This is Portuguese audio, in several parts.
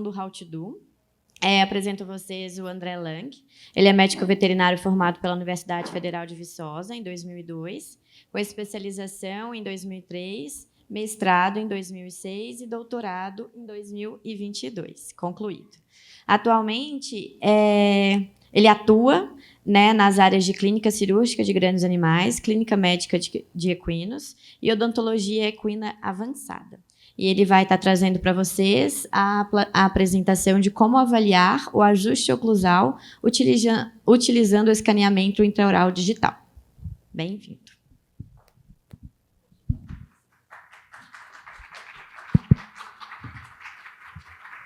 do How to Do. Apresento a vocês o André Lang. Ele é médico veterinário formado pela Universidade Federal de Viçosa, em 2002, com especialização em 2003, mestrado em 2006 e doutorado em 2022, concluído. Atualmente, ele atua, né, nas áreas de clínica cirúrgica de grandes animais, clínica médica de equinos e odontologia equina avançada. E ele vai estar trazendo para vocês a apresentação de como avaliar o ajuste oclusal utilizando o escaneamento intraoral digital. Bem-vindo.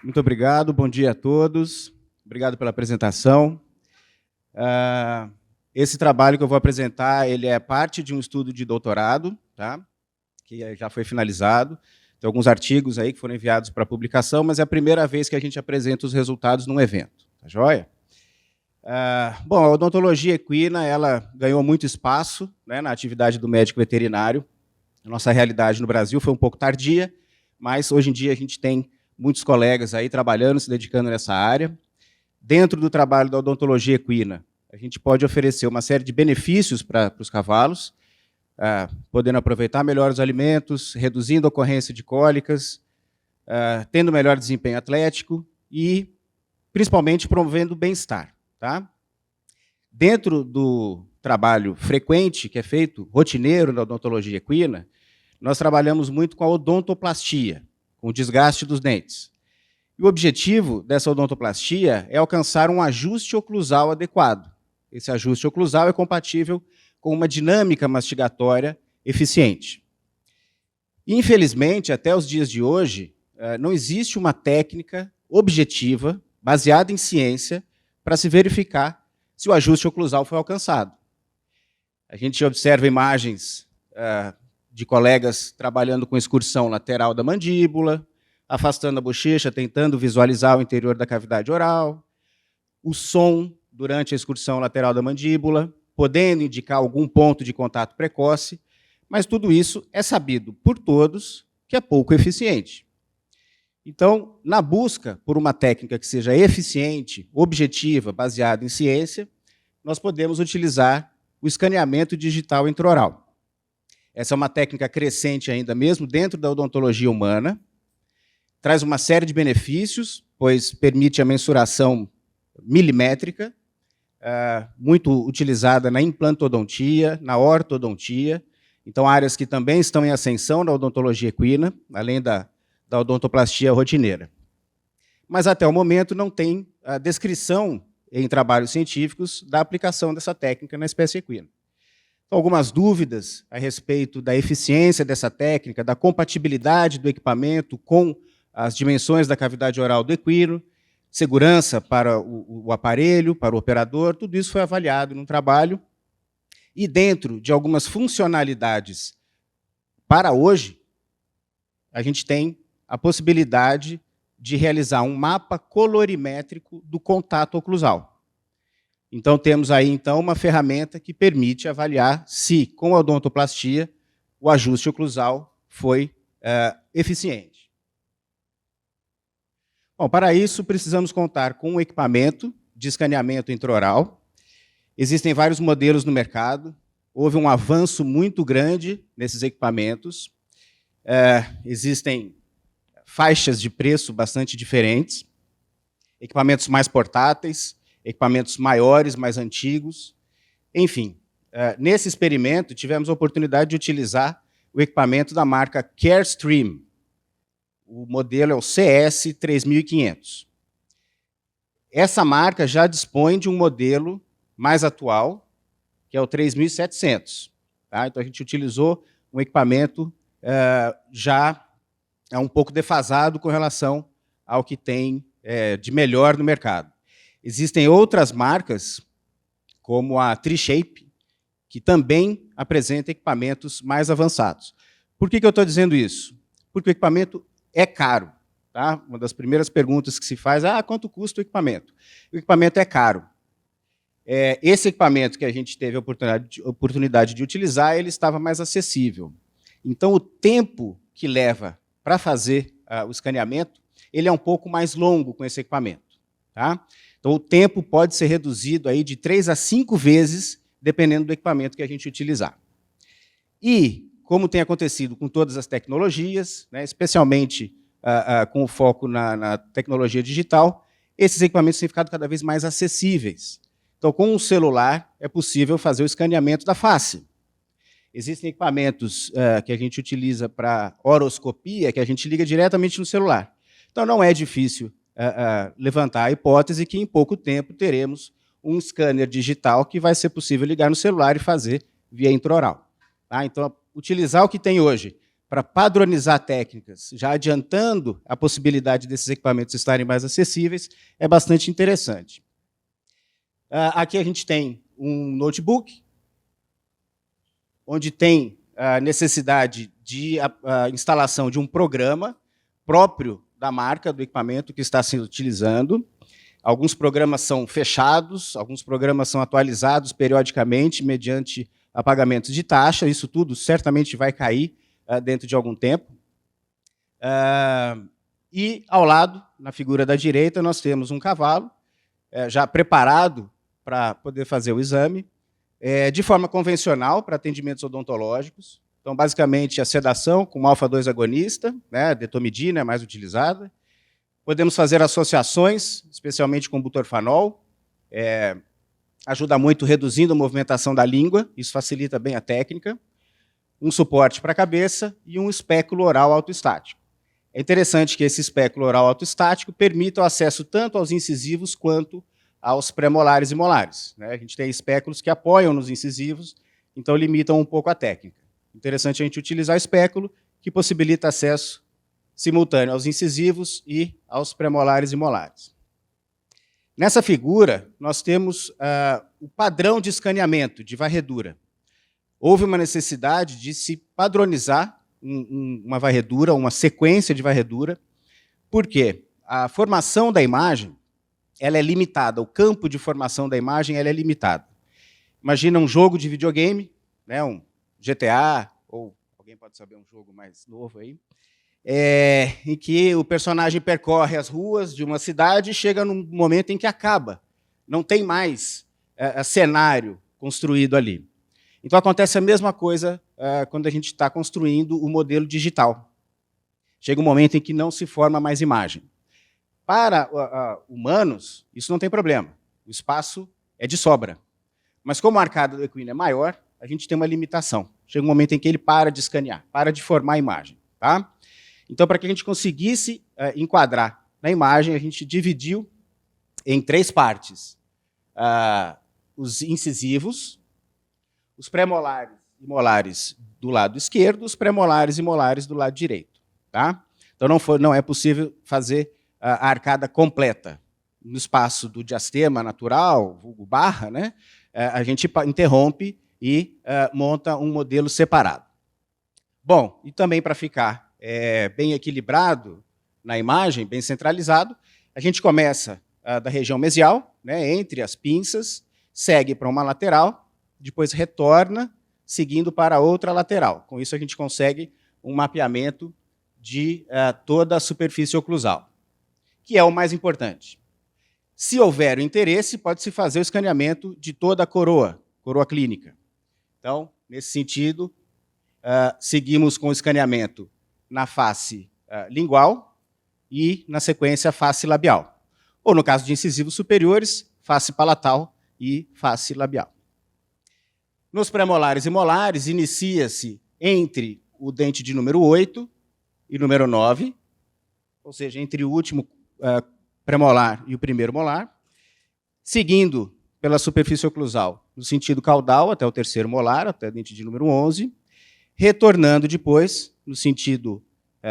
Muito obrigado, bom dia a todos. Obrigado pela apresentação. Esse trabalho que eu vou apresentar, ele é parte de um estudo de doutorado, tá? Que já foi finalizado. Tem alguns artigos aí que foram enviados para publicação, mas é a primeira vez que a gente apresenta os resultados num evento. Tá joia? Bom, a odontologia equina ela ganhou muito espaço, né, na atividade do médico veterinário. A nossa realidade no Brasil foi um pouco tardia, mas hoje em dia a gente tem muitos colegas aí trabalhando, se dedicando nessa área. Dentro do trabalho da odontologia equina, a gente pode oferecer uma série de benefícios para os cavalos, podendo aproveitar melhor os alimentos, reduzindo a ocorrência de cólicas, tendo melhor desempenho atlético e, principalmente, promovendo o bem-estar. Tá? Dentro do trabalho frequente, que é feito, rotineiro na odontologia equina, nós trabalhamos muito com a odontoplastia, com o desgaste dos dentes. E o objetivo dessa odontoplastia é alcançar um ajuste oclusal adequado. Esse ajuste oclusal é compatível com uma dinâmica mastigatória eficiente. Infelizmente, até os dias de hoje, não existe uma técnica objetiva, baseada em ciência, para se verificar se o ajuste oclusal foi alcançado. A gente observa imagens de colegas trabalhando com excursão lateral da mandíbula, afastando a bochecha, tentando visualizar o interior da cavidade oral, o som durante a excursão lateral da mandíbula, podendo indicar algum ponto de contato precoce, mas tudo isso é sabido por todos que é pouco eficiente. Então, na busca por uma técnica que seja eficiente, objetiva, baseada em ciência, nós podemos utilizar o escaneamento digital intraoral. Essa é uma técnica crescente ainda mesmo dentro da odontologia humana, traz uma série de benefícios, pois permite a mensuração milimétrica, muito utilizada na implantodontia, na ortodontia, então áreas que também estão em ascensão na odontologia equina, além da odontoplastia rotineira. Mas até o momento não tem a descrição em trabalhos científicos da aplicação dessa técnica na espécie equina. Então, algumas dúvidas a respeito da eficiência dessa técnica, da compatibilidade do equipamento com as dimensões da cavidade oral do equino, segurança para o aparelho, para o operador, tudo isso foi avaliado num trabalho. E dentro de algumas funcionalidades para hoje, a gente tem a possibilidade de realizar um mapa colorimétrico do contato oclusal. Então, temos aí então, uma ferramenta que permite avaliar se, com a odontoplastia, o ajuste oclusal foi eficiente. Bom, para isso, precisamos contar com um equipamento de escaneamento intraoral. Existem vários modelos no mercado. Houve um avanço muito grande nesses equipamentos. Existem faixas de preço bastante diferentes. Equipamentos mais portáteis, equipamentos maiores, mais antigos. Enfim, nesse experimento, tivemos a oportunidade de utilizar o equipamento da marca Carestream. O modelo é o CS3500. Essa marca já dispõe de um modelo mais atual, que é o 3700. Tá? Então, a gente utilizou um equipamento já um pouco defasado com relação ao que tem de melhor no mercado. Existem outras marcas, como a TreeShape, que também apresenta equipamentos mais avançados. Por que eu estou dizendo isso? Porque o equipamento é caro. Tá? Uma das primeiras perguntas que se faz é quanto custa o equipamento? O equipamento é caro. Esse equipamento que a gente teve a oportunidade de utilizar, ele estava mais acessível. Então, o tempo que leva para fazer o escaneamento ele é um pouco mais longo com esse equipamento. Tá? Então, o tempo pode ser reduzido aí de 3 a 5 vezes, dependendo do equipamento que a gente utilizar. E, como tem acontecido com todas as tecnologias, né, especialmente com o foco na tecnologia digital, esses equipamentos têm ficado cada vez mais acessíveis. Então, com um celular, é possível fazer o escaneamento da face. Existem equipamentos que a gente utiliza para horoscopia, que a gente liga diretamente no celular. Então, não é difícil levantar a hipótese que, em pouco tempo, teremos um scanner digital que vai ser possível ligar no celular e fazer via intraoral. Tá? Então, utilizar o que tem hoje para padronizar técnicas, já adiantando a possibilidade desses equipamentos estarem mais acessíveis, é bastante interessante. Aqui a gente tem um notebook, onde tem a necessidade de instalação de um programa próprio da marca, do equipamento que está sendo utilizando. Alguns programas são fechados, alguns programas são atualizados periodicamente, mediante apagamentos de taxa. Isso tudo certamente vai cair dentro de algum tempo. E, ao lado, na figura da direita, nós temos um cavalo já preparado para poder fazer o exame, de forma convencional, para atendimentos odontológicos. Então, basicamente, a sedação com alfa-2 agonista, né, detomidina é mais utilizada. Podemos fazer associações, especialmente com butorfanol, ajuda muito reduzindo a movimentação da língua, isso facilita bem a técnica. Um suporte para a cabeça e um espéculo oral autoestático. É interessante que esse espéculo oral autoestático permita o acesso tanto aos incisivos quanto aos premolares e molares. Né? A gente tem espéculos que apoiam nos incisivos, então limitam um pouco a técnica. Interessante a gente utilizar o espéculo, que possibilita acesso simultâneo aos incisivos e aos premolares e molares. Nessa figura, nós temos o padrão de escaneamento, de varredura. Houve uma necessidade de se padronizar uma varredura, uma sequência de varredura, porque a formação da imagem ela é limitada, o campo de formação da imagem ela é limitado. Imagina um jogo de videogame, né, um GTA, ou alguém pode saber um jogo mais novo aí, em que o personagem percorre as ruas de uma cidade e chega num momento em que acaba. Não tem mais cenário construído ali. Então, acontece a mesma coisa quando a gente está construindo o modelo digital. Chega um momento em que não se forma mais imagem. Para humanos, isso não tem problema. O espaço é de sobra. Mas como a arcada do equino é maior, a gente tem uma limitação. Chega um momento em que ele para de escanear, para de formar a imagem. Tá? Então, para que a gente conseguisse enquadrar na imagem, a gente dividiu em 3 partes. Os incisivos, os premolares e molares do lado esquerdo, os premolares e molares do lado direito. Tá? Então, não é possível fazer a arcada completa. No espaço do diastema natural, vulgo barra, né, a gente interrompe e monta um modelo separado. Bom, e também para ficar bem equilibrado na imagem, bem centralizado, a gente começa da região mesial, né, entre as pinças, segue para uma lateral, depois retorna, seguindo para outra lateral. Com isso, a gente consegue um mapeamento de toda a superfície oclusal, que é o mais importante. Se houver o interesse, pode-se fazer o escaneamento de toda a coroa clínica. Então, nesse sentido, seguimos com o escaneamento na face lingual e, na sequência, face labial. Ou, no caso de incisivos superiores, face palatal e face labial. Nos premolares e molares, inicia-se entre o dente de número 8 e número 9, ou seja, entre o último premolar e o primeiro molar, seguindo pela superfície oclusal no sentido caudal até o terceiro molar, até o dente de número 11, retornando depois no sentido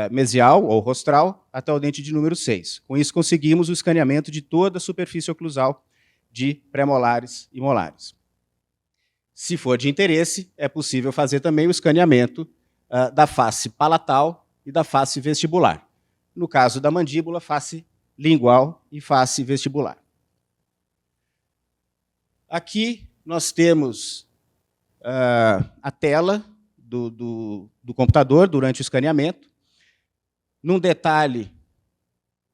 mesial ou rostral até o dente de número 6. Com isso, conseguimos o escaneamento de toda a superfície oclusal de premolares e molares. Se for de interesse, é possível fazer também o escaneamento da face palatal e da face vestibular. No caso da mandíbula, face lingual e face vestibular. Aqui nós temos a tela do computador durante o escaneamento. Num detalhe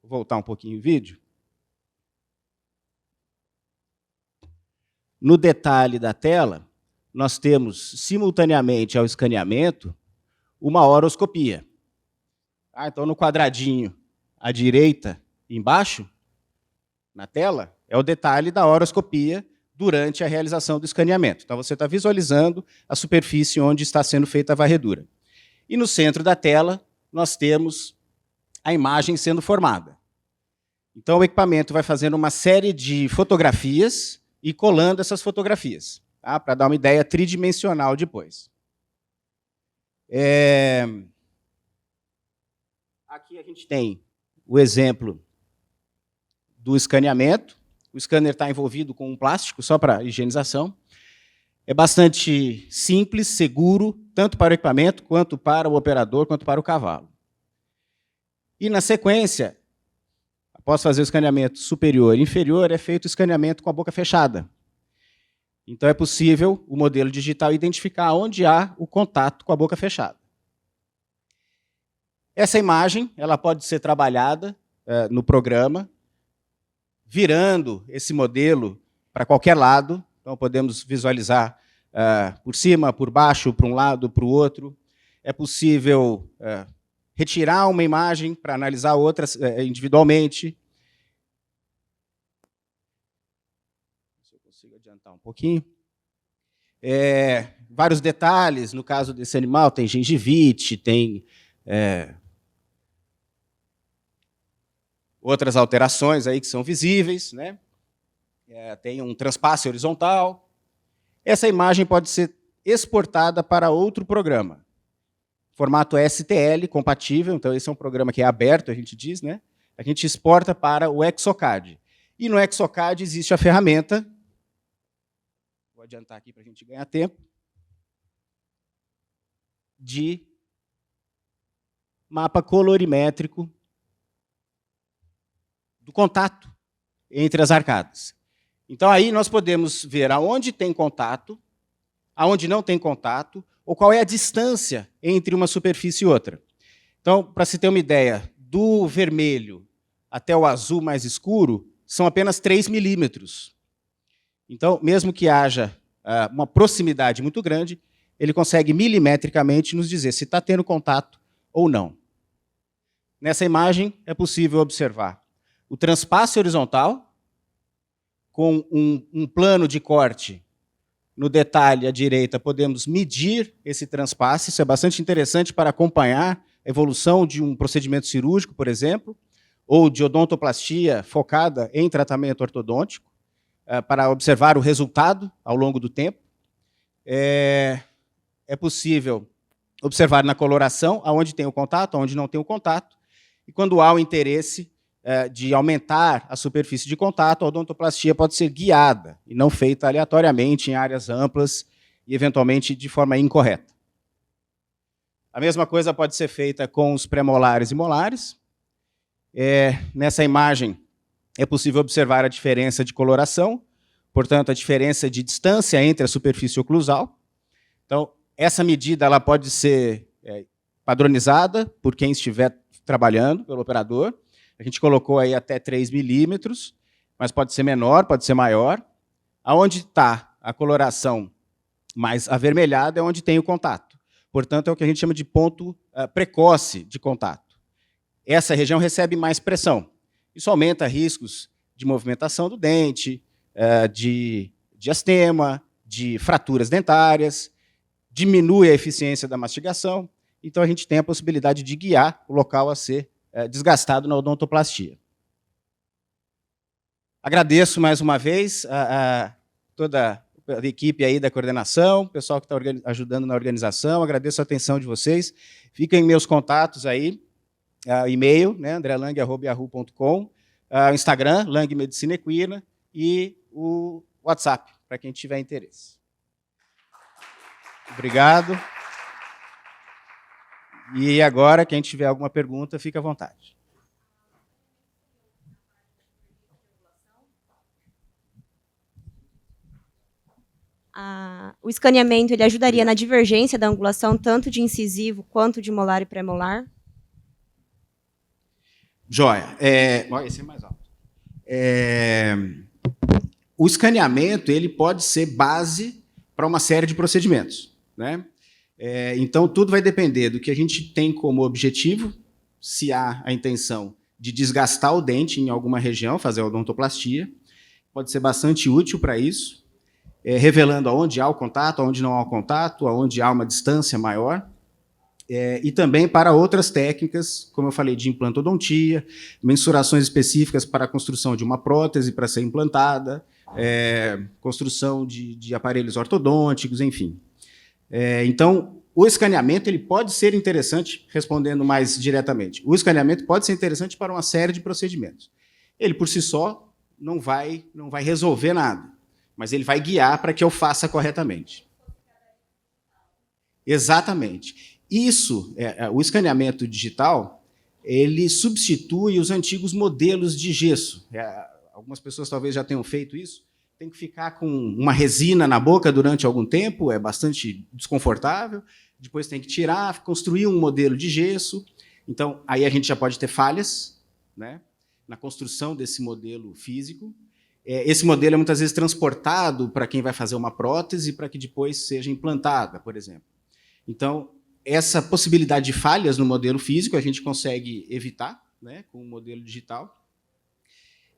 Vou voltar um pouquinho o vídeo. No detalhe da tela, nós temos, simultaneamente ao escaneamento, uma horoscopia. Então, no quadradinho à direita, embaixo, na tela, é o detalhe da horoscopia durante a realização do escaneamento. Então, você está visualizando a superfície onde está sendo feita a varredura. E no centro da tela, nós temos a imagem sendo formada. Então, o equipamento vai fazendo uma série de fotografias e colando essas fotografias, tá? Para dar uma ideia tridimensional depois. Aqui a gente tem o exemplo do escaneamento. O scanner está envolvido com um plástico, só para higienização. É bastante simples, seguro, tanto para o equipamento, quanto para o operador, quanto para o cavalo. E, na sequência, após fazer o escaneamento superior e inferior, é feito o escaneamento com a boca fechada. Então, é possível o modelo digital identificar onde há o contato com a boca fechada. Essa imagem ela pode ser trabalhada no programa, virando esse modelo para qualquer lado. Então, podemos visualizar por cima, por baixo, para um lado, para o outro. É possível retirar uma imagem para analisar outras individualmente. Se eu consigo adiantar um pouquinho. Vários detalhes, no caso desse animal, tem gengivite, tem outras alterações aí que são visíveis, né? Tem um transpasse horizontal. Essa imagem pode ser exportada para outro programa. Formato STL, compatível, então esse é um programa que é aberto, a gente diz, né? A gente exporta para o Exocad. E no Exocad existe a ferramenta, vou adiantar aqui para a gente ganhar tempo, de mapa colorimétrico do contato entre as arcadas. Então, aí nós podemos ver aonde tem contato, aonde não tem contato, ou qual é a distância entre uma superfície e outra. Então, para se ter uma ideia, do vermelho até o azul mais escuro, são apenas 3 milímetros. Então, mesmo que haja uma proximidade muito grande, ele consegue milimetricamente nos dizer se está tendo contato ou não. Nessa imagem, é possível observar o transpasse horizontal, com um plano de corte. No detalhe à direita, podemos medir esse transpasse. Isso é bastante interessante para acompanhar a evolução de um procedimento cirúrgico, por exemplo, ou de odontoplastia focada em tratamento ortodôntico, para observar o resultado ao longo do tempo. É possível observar na coloração aonde tem o contato, aonde não tem o contato, e quando há o interesse de aumentar a superfície de contato, a odontoplastia pode ser guiada e não feita aleatoriamente em áreas amplas e, eventualmente, de forma incorreta. A mesma coisa pode ser feita com os premolares e molares. Nessa imagem, é possível observar a diferença de coloração, portanto, a diferença de distância entre a superfície oclusal. Então, essa medida ela pode ser padronizada por quem estiver trabalhando, pelo operador. A gente colocou aí até 3 milímetros, mas pode ser menor, pode ser maior. Aonde está a coloração mais avermelhada é onde tem o contato. Portanto, é o que a gente chama de ponto precoce de contato. Essa região recebe mais pressão. Isso aumenta riscos de movimentação do dente, de diastema, de fraturas dentárias, diminui a eficiência da mastigação. Então, a gente tem a possibilidade de guiar o local a ser desgastado na odontoplastia. Agradeço mais uma vez a toda a equipe aí da coordenação, o pessoal que está ajudando na organização, agradeço a atenção de vocês. Fiquem meus contatos aí, e-mail, né, andrelang@yahoo.com, o Instagram, Lang Medicina Equina, e o WhatsApp, para quem tiver interesse. Obrigado. E agora, quem tiver alguma pergunta, fique à vontade. O escaneamento ele ajudaria na divergência da angulação, tanto de incisivo quanto de molar e premolar? Joia. Esse é mais alto. O escaneamento ele pode ser base para uma série de procedimentos, né? Então, tudo vai depender do que a gente tem como objetivo, se há a intenção de desgastar o dente em alguma região, fazer a odontoplastia, pode ser bastante útil para isso, revelando aonde há o contato, aonde não há o contato, aonde há uma distância maior, e também para outras técnicas, como eu falei, de implantodontia, mensurações específicas para a construção de uma prótese para ser implantada, construção de aparelhos ortodônticos, enfim. Então, o escaneamento ele pode ser interessante, respondendo mais diretamente, o escaneamento pode ser interessante para uma série de procedimentos. Ele, por si só, não vai resolver nada, mas ele vai guiar para que eu faça corretamente. Exatamente. Isso, o escaneamento digital, ele substitui os antigos modelos de gesso. Algumas pessoas talvez já tenham feito isso. Tem que ficar com uma resina na boca durante algum tempo, é bastante desconfortável. Depois tem que tirar, construir um modelo de gesso. Então, aí a gente já pode ter falhas, né, na construção desse modelo físico. Esse modelo é muitas vezes transportado para quem vai fazer uma prótese para que depois seja implantada, por exemplo. Então, essa possibilidade de falhas no modelo físico a gente consegue evitar, né, com o modelo digital.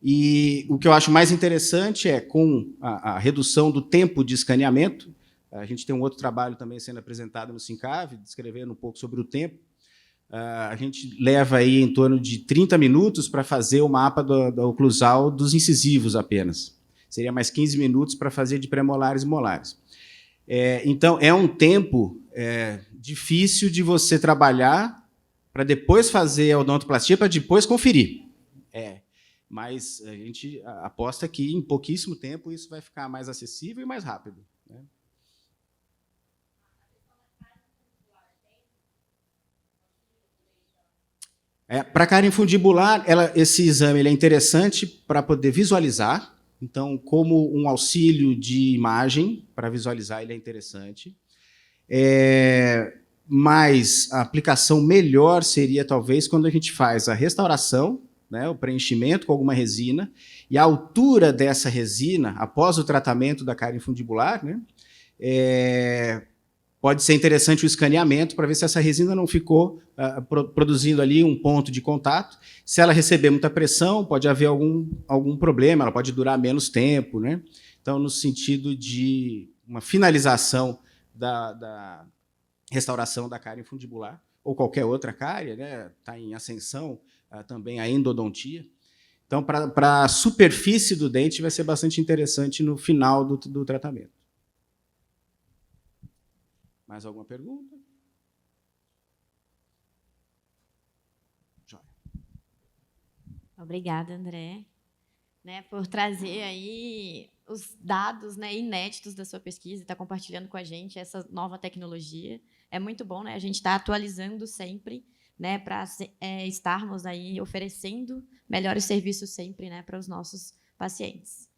E o que eu acho mais interessante é, com a redução do tempo de escaneamento, a gente tem um outro trabalho também sendo apresentado no SINCAV, descrevendo um pouco sobre o tempo. A gente leva aí em torno de 30 minutos para fazer o mapa da oclusal dos incisivos apenas. Seria mais 15 minutos para fazer de premolares e molares. Então, é um tempo difícil de você trabalhar para depois fazer a odontoplastia, para depois conferir. Mas a gente aposta que, em pouquíssimo tempo, isso vai ficar mais acessível e mais rápido, né? Para a cárie infundibular, esse exame ele é interessante para poder visualizar. Então, como um auxílio de imagem, para visualizar, ele é interessante. Mas a aplicação melhor seria, talvez, quando a gente faz a restauração, né, o preenchimento com alguma resina, e a altura dessa resina, após o tratamento da cárie infundibular, né, pode ser interessante o escaneamento para ver se essa resina não ficou produzindo ali um ponto de contato. Se ela receber muita pressão, pode haver algum problema, ela pode durar menos tempo, né? Então, no sentido de uma finalização da restauração da cárie infundibular, ou qualquer outra cárie, né? Está em ascensão também a endodontia. Então, para a superfície do dente, vai ser bastante interessante no final do tratamento. Mais alguma pergunta? Joia. Obrigada, André, né, por trazer aí os dados, né, inéditos da sua pesquisa e estar compartilhando com a gente essa nova tecnologia. É muito bom, né? A gente está atualizando sempre, né, para estarmos aí oferecendo melhores serviços sempre, né, para os nossos pacientes.